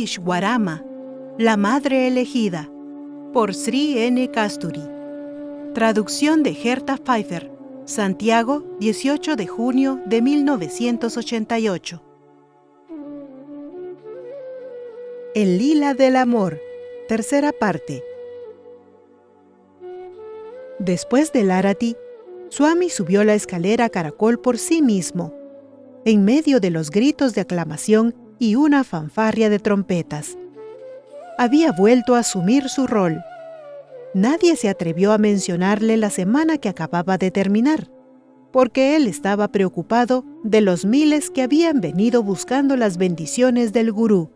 Ishwarama, la Madre Elegida, por Sri N. Kasturi. Traducción de Herta Pfeiffer, Santiago, 18 de junio de 1988. El lila del amor, tercera parte. Después del Arati, Swami subió la escalera caracol por sí mismo, en medio de los gritos de aclamación y una fanfarria de trompetas. Había vuelto a asumir su rol. Nadie se atrevió a mencionarle la semana que acababa de terminar, porque él estaba preocupado de los miles que habían venido buscando las bendiciones del gurú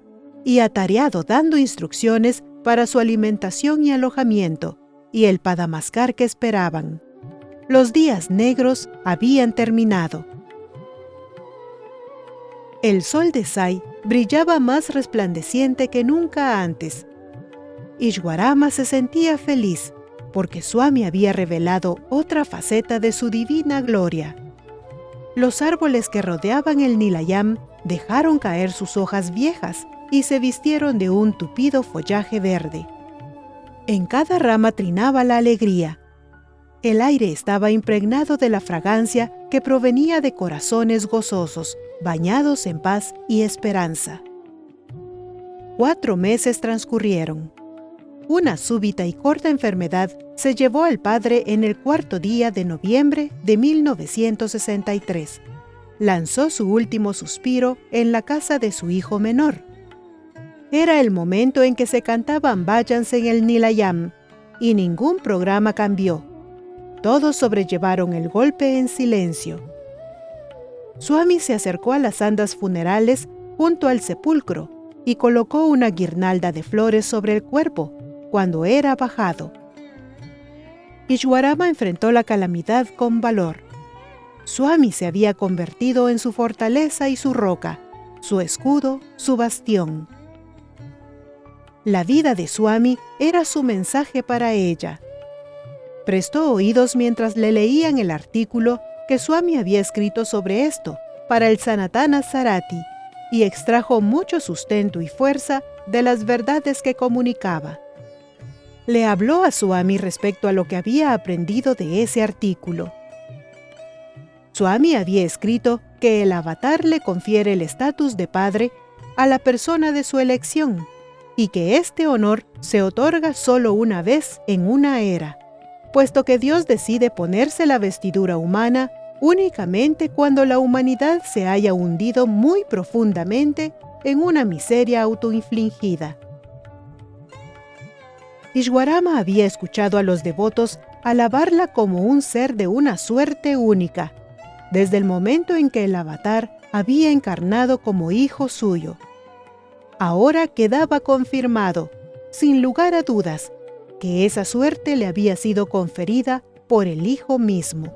y atareado dando instrucciones para su alimentación y alojamiento y el padamaskar que esperaban. Los días negros habían terminado. El sol de Sai brillaba más resplandeciente que nunca antes. Ishwarama se sentía feliz porque Swami había revelado otra faceta de su divina gloria. Los árboles que rodeaban el Nilayam dejaron caer sus hojas viejas y se vistieron de un tupido follaje verde. En cada rama trinaba la alegría. El aire estaba impregnado de la fragancia que provenía de corazones gozosos, bañados en paz y esperanza. 4 meses transcurrieron. Una súbita y corta enfermedad se llevó al padre en el 4º día de noviembre de 1963. Lanzó su último suspiro en la casa de su hijo menor. Era el momento en que se cantaban bhajans en el Nilayam, y ningún programa cambió. Todos sobrellevaron el golpe en silencio. Swami se acercó a las andas funerales junto al sepulcro y colocó una guirnalda de flores sobre el cuerpo cuando era bajado. Ishwarama enfrentó la calamidad con valor. Swami se había convertido en su fortaleza y su roca, su escudo, su bastión. La vida de Swami era su mensaje para ella. Prestó oídos mientras le leían el artículo que Swami había escrito sobre esto para el Sanatana Sarati y extrajo mucho sustento y fuerza de las verdades que comunicaba. Le habló a Swami respecto a lo que había aprendido de ese artículo. Swami había escrito que el avatar le confiere el estatus de padre a la persona de su elección y que este honor se otorga solo una vez en una era, puesto que Dios decide ponerse la vestidura humana únicamente cuando la humanidad se haya hundido muy profundamente en una miseria autoinfligida. Ishwarama había escuchado a los devotos alabarla como un ser de una suerte única, desde el momento en que el avatar había encarnado como hijo suyo. Ahora quedaba confirmado, sin lugar a dudas, que esa suerte le había sido conferida por el Hijo mismo.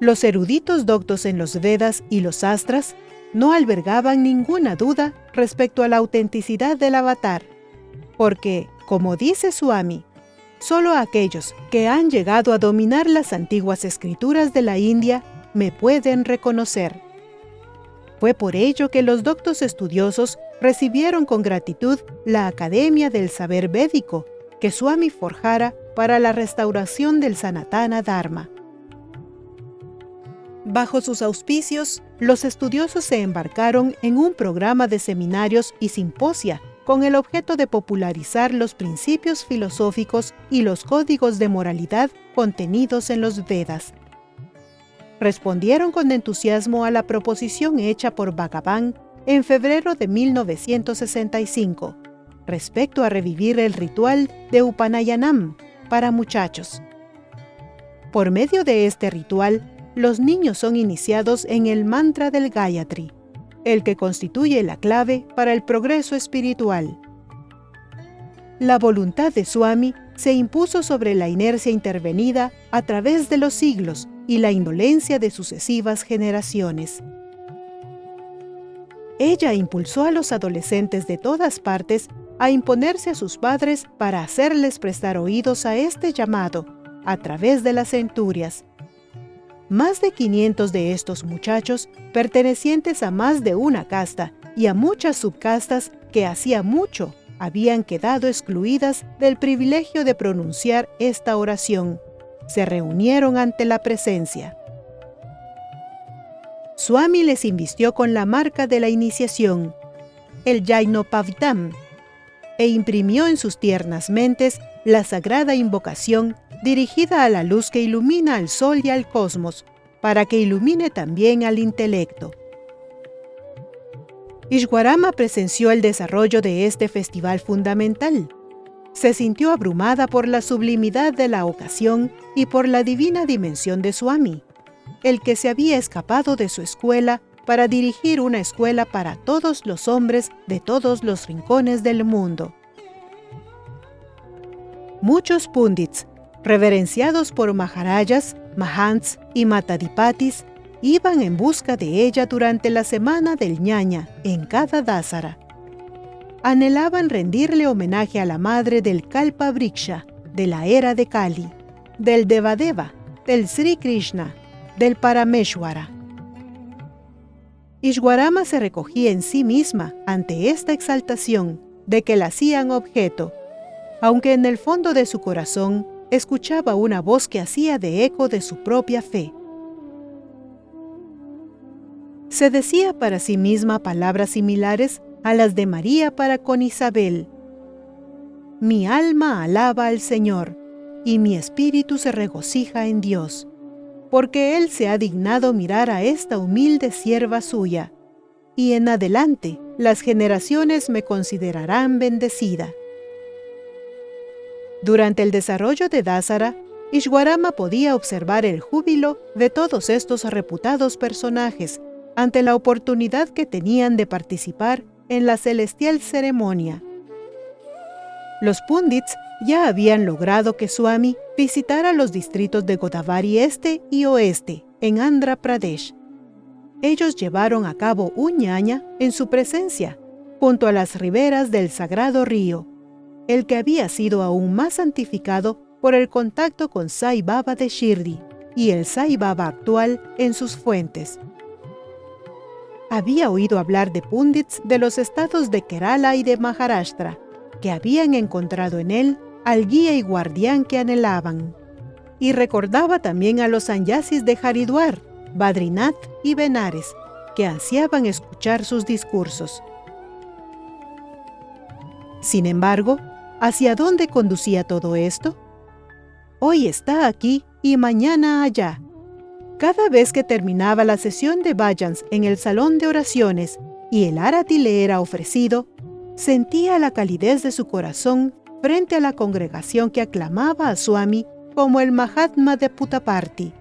Los eruditos doctos en los Vedas y los Astras no albergaban ninguna duda respecto a la autenticidad del avatar, porque, como dice Swami, solo aquellos que han llegado a dominar las antiguas escrituras de la India me pueden reconocer. Fue por ello que los doctos estudiosos recibieron con gratitud la Academia del Saber Védico que Swami forjara para la restauración del Sanatana Dharma. Bajo sus auspicios, los estudiosos se embarcaron en un programa de seminarios y simposia con el objeto de popularizar los principios filosóficos y los códigos de moralidad contenidos en los Vedas. Respondieron con entusiasmo a la proposición hecha por Bhagavan en febrero de 1965, respecto a revivir el ritual de Upanayanam para muchachos. Por medio de este ritual, los niños son iniciados en el mantra del Gayatri, el que constituye la clave para el progreso espiritual. La voluntad de Swami se impuso sobre la inercia intervenida a través de los siglos y la indolencia de sucesivas generaciones. Ella impulsó a los adolescentes de todas partes a imponerse a sus padres para hacerles prestar oídos a este llamado a través de las centurias. Más de 500 de estos muchachos, pertenecientes a más de una casta y a muchas subcastas que hacía mucho habían quedado excluidas del privilegio de pronunciar esta oración. Se reunieron ante la presencia. Swami les invistió con la marca de la iniciación, el Yajnopavitam, e imprimió en sus tiernas mentes la sagrada invocación dirigida a la luz que ilumina al sol y al cosmos, para que ilumine también al intelecto. Ishwarama presenció el desarrollo de este festival fundamental. Se sintió abrumada por la sublimidad de la ocasión y por la divina dimensión de Swami, el que se había escapado de su escuela para dirigir una escuela para todos los hombres de todos los rincones del mundo. Muchos pundits, reverenciados por maharajas, mahants y matadipatis, iban en busca de ella durante la semana del ñaña en cada dásara. Anhelaban rendirle homenaje a la madre del Kalpa Vriksha, de la era de Kali, del Devadeva, del Sri Krishna, del Parameshwara. Ishwarama se recogía en sí misma ante esta exaltación de que la hacían objeto, aunque en el fondo de su corazón escuchaba una voz que hacía de eco de su propia fe. Se decía para sí misma palabras similares a las de María para con Isabel. Mi alma alaba al Señor, y mi espíritu se regocija en Dios, porque Él se ha dignado mirar a esta humilde sierva suya, y en adelante las generaciones me considerarán bendecida. Durante el desarrollo de Dásara, Ishwarama podía observar el júbilo de todos estos reputados personajes ante la oportunidad que tenían de participar en la celestial ceremonia. Los pundits ya habían logrado que Swami visitara los distritos de Godavari Este y Oeste, en Andhra Pradesh. Ellos llevaron a cabo un ñaña en su presencia, junto a las riberas del sagrado río, el que había sido aún más santificado por el contacto con Sai Baba de Shirdi y el Sai Baba actual en sus fuentes. Había oído hablar de pundits de los estados de Kerala y de Maharashtra, que habían encontrado en él al guía y guardián que anhelaban. Y recordaba también a los sannyasis de Haridwar, Badrinath y Benares, que ansiaban escuchar sus discursos. Sin embargo, ¿hacia dónde conducía todo esto? Hoy está aquí y mañana allá. Cada vez que terminaba la sesión de bhajans en el salón de oraciones y el arati le era ofrecido, sentía la calidez de su corazón frente a la congregación que aclamaba a Swami como el Mahatma de Puttaparthi,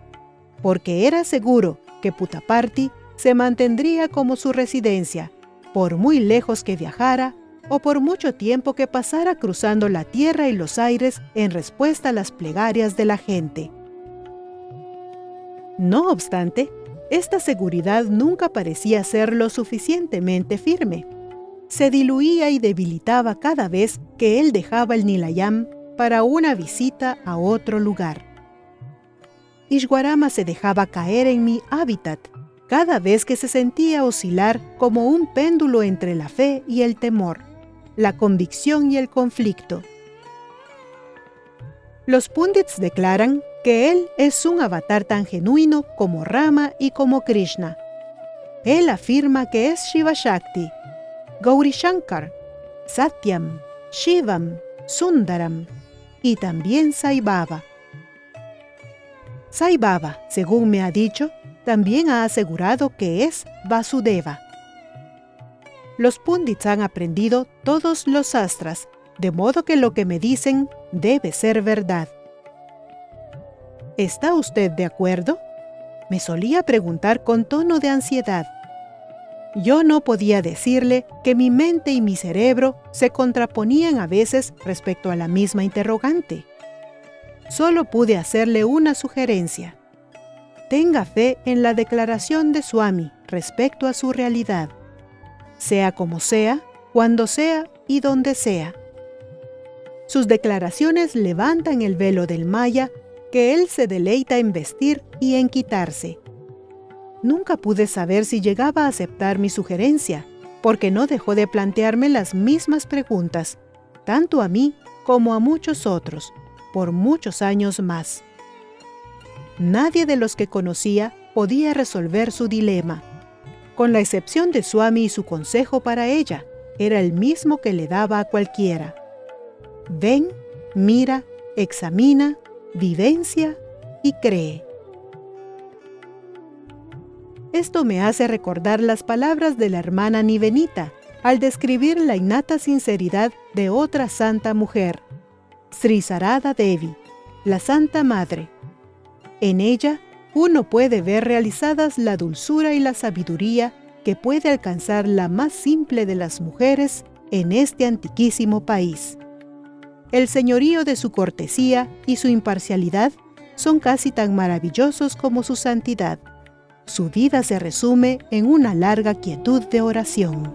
porque era seguro que Puttaparthi se mantendría como su residencia, por muy lejos que viajara o por mucho tiempo que pasara cruzando la tierra y los aires en respuesta a las plegarias de la gente. No obstante, esta seguridad nunca parecía ser lo suficientemente firme. Se diluía y debilitaba cada vez que él dejaba el Nilayam para una visita a otro lugar. Ishwarama se dejaba caer en mi hábitat cada vez que se sentía oscilar como un péndulo entre la fe y el temor, la convicción y el conflicto. Los pundits declaran que él es un avatar tan genuino como Rama y como Krishna. Él afirma que es Shiva Shakti, Gauri Shankar, Satyam, Shivam, Sundaram y también Sai Baba. Sai Baba, según me ha dicho, también ha asegurado que es Vasudeva. Los pundits han aprendido todos los astras, de modo que lo que me dicen debe ser verdad. ¿Está usted de acuerdo? Me solía preguntar con tono de ansiedad. Yo no podía decirle que mi mente y mi cerebro se contraponían a veces respecto a la misma interrogante. Solo pude hacerle una sugerencia. Tenga fe en la declaración de Swami respecto a su realidad, sea como sea, cuando sea y donde sea. Sus declaraciones levantan el velo del Maya que él se deleita en vestir y en quitarse. Nunca pude saber si llegaba a aceptar mi sugerencia, porque no dejó de plantearme las mismas preguntas, tanto a mí como a muchos otros, por muchos años más. Nadie de los que conocía podía resolver su dilema. Con la excepción de Swami, y su consejo para ella era el mismo que le daba a cualquiera. Ven, mira, examina, vivencia y cree. Esto me hace recordar las palabras de la hermana Nivenita al describir la innata sinceridad de otra santa mujer, Sri Sarada Devi, la Santa Madre. En ella uno puede ver realizadas la dulzura y la sabiduría que puede alcanzar la más simple de las mujeres en este antiquísimo país. El señorío de su cortesía y su imparcialidad son casi tan maravillosos como su santidad. Su vida se resume en una larga quietud de oración.